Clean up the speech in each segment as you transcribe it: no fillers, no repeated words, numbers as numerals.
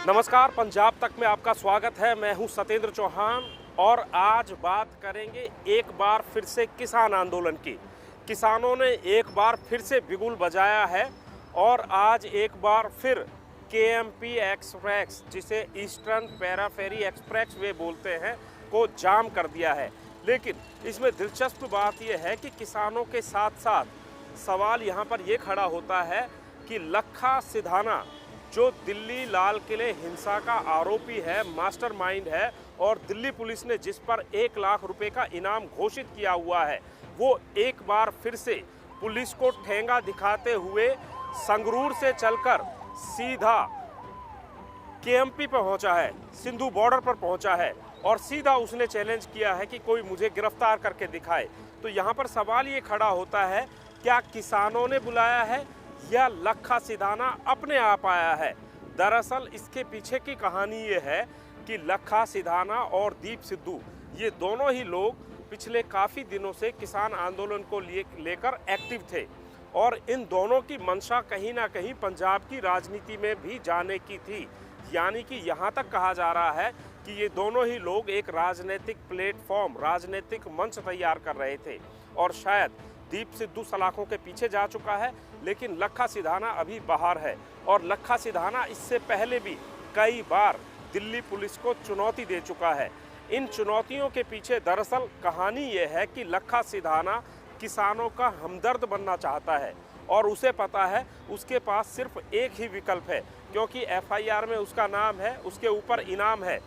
नमस्कार, पंजाब तक में आपका स्वागत है। मैं हूं सतेंद्र चौहान और आज बात करेंगे एक बार फिर से किसान आंदोलन की। किसानों ने एक बार फिर से बिगुल बजाया है और आज एक बार फिर केएमपी एक्सप्रेस, जिसे ईस्टर्न पैराफेरी एक्सप्रेस वे बोलते हैं, को जाम कर दिया है। लेकिन इसमें दिलचस्प बात यह है कि किसानों के साथ साथ सवाल यहाँ पर यह खड़ा होता है कि लखा सिधाना, जो दिल्ली लाल किले हिंसा का आरोपी है, मास्टरमाइंड है और दिल्ली पुलिस ने जिस पर 1 लाख रुपए का इनाम घोषित किया हुआ है, वो एक बार फिर से पुलिस को ठेंगा दिखाते हुए संगरूर से चलकर सीधा केएमपी पर पहुंचा है, सिंधु बॉर्डर पर पहुंचा है और सीधा उसने चैलेंज किया है कि कोई मुझे गिरफ्तार करके दिखाए। तो यहाँ पर सवाल ये खड़ा होता है, क्या किसानों ने बुलाया है या लखा सिधाना अपने आप आया है? दरअसल इसके पीछे की कहानी ये है कि लखा सिधाना और दीप सिद्धू, ये दोनों ही लोग पिछले काफ़ी दिनों से किसान आंदोलन को लेकर एक्टिव थे और इन दोनों की मंशा कहीं ना कहीं पंजाब की राजनीति में भी जाने की थी। यानी कि यहाँ तक कहा जा रहा है कि ये दोनों ही लोग एक राजनीतिक प्लेटफॉर्म, राजनीतिक मंच तैयार कर रहे थे और शायद दीप सिद्धू सलाखों के पीछे जा चुका है, लेकिन लखा सिधाना अभी बाहर है। और लखा सिधाना इससे पहले भी कई बार दिल्ली पुलिस को चुनौती दे चुका है। इन चुनौतियों के पीछे दरअसल कहानी ये है कि लखा सिधाना किसानों का हमदर्द बनना चाहता है और उसे पता है उसके पास सिर्फ एक ही विकल्प है, क्योंकि एफआईआर में उसका नाम है, उसके ऊपर इनाम है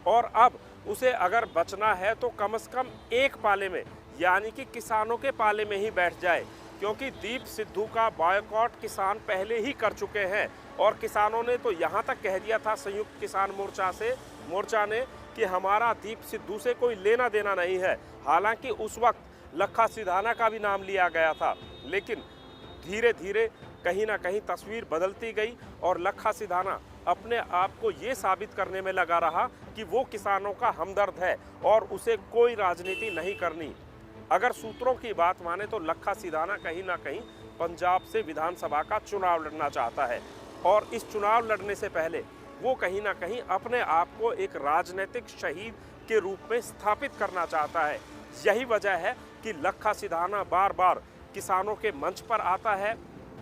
और अब उसे अगर बचना है तो कम से कम एक पाले में, यानी कि किसानों के पाले में ही बैठ जाए, क्योंकि दीप सिद्धू का बॉयकॉट किसान पहले ही कर चुके हैं और किसानों ने तो यहाँ तक कह दिया था संयुक्त किसान मोर्चा ने कि हमारा दीप सिद्धू से कोई लेना देना नहीं है। हालांकि उस वक्त लखा सिधाना का भी नाम लिया गया था, लेकिन धीरे धीरे कहीं ना कहीं तस्वीर बदलती गई और लखा सिधाना अपने आप को ये साबित करने में लगा रहा कि वो किसानों का हमदर्द है और उसे कोई राजनीति नहीं करनी। अगर सूत्रों की बात माने तो लखा सिधाना कहीं ना कहीं पंजाब से विधानसभा का चुनाव लड़ना चाहता है और इस चुनाव लड़ने से पहले वो कहीं ना कहीं अपने आप को एक राजनीतिक शहीद के रूप में स्थापित करना चाहता है। यही वजह है कि लखा सिधाना बार बार किसानों के मंच पर आता है,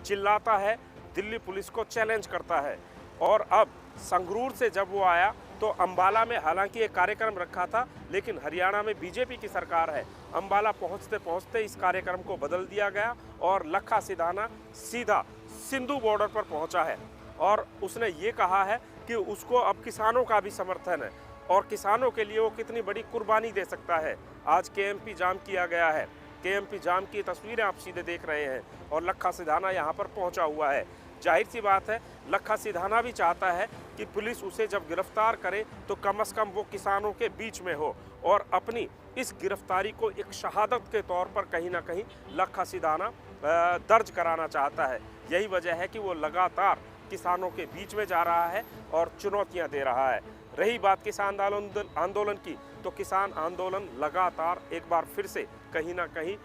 चिल्लाता है, दिल्ली पुलिस को चैलेंज करता है। और अब संगरूर से जब वो आया तो अंबाला में हालांकि एक कार्यक्रम रखा था, लेकिन हरियाणा में बीजेपी की सरकार है। अंबाला पहुंचते पहुंचते इस कार्यक्रम को बदल दिया गया और लखा सिधाना सीधा सिंधु बॉर्डर पर पहुंचा है और उसने ये कहा है कि उसको अब किसानों का भी समर्थन है और किसानों के लिए वो कितनी बड़ी कुर्बानी दे सकता है। आज केएमपी जाम किया गया है, केएमपी जाम की तस्वीरें आप सीधे देख रहे हैं और लखा सिधाना यहाँ पर पहुँचा हुआ है। जाहिर सी बात है, लखा सिधाना भी चाहता है कि पुलिस उसे जब गिरफ्तार करे तो कम से कम वो किसानों के बीच में हो और अपनी इस गिरफ्तारी को एक शहादत के तौर पर कहीं ना कहीं लखा सिधाना दर्ज कराना चाहता है। यही वजह है कि वो लगातार किसानों के बीच में जा रहा है और चुनौतियां दे रहा है। रही बात किसान आंदोलन की, तो किसान आंदोलन लगातार एक बार फिर से कहीं ना कहीं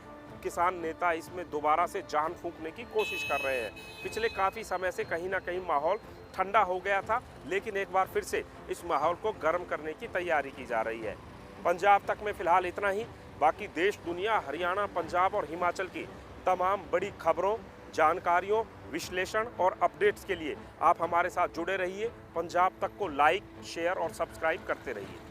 किसान नेता इसमें दोबारा से जान फूंकने की कोशिश कर रहे हैं। पिछले काफ़ी समय से कहीं ना कहीं माहौल ठंडा हो गया था, लेकिन एक बार फिर से इस माहौल को गर्म करने की तैयारी की जा रही है। पंजाब तक में फ़िलहाल इतना ही। बाकी देश दुनिया, हरियाणा, पंजाब और हिमाचल की तमाम बड़ी खबरों, जानकारियों, विश्लेषण और अपडेट्स के लिए आप हमारे साथ जुड़े रहिए। पंजाब तक को लाइक, शेयर और सब्सक्राइब करते रहिए।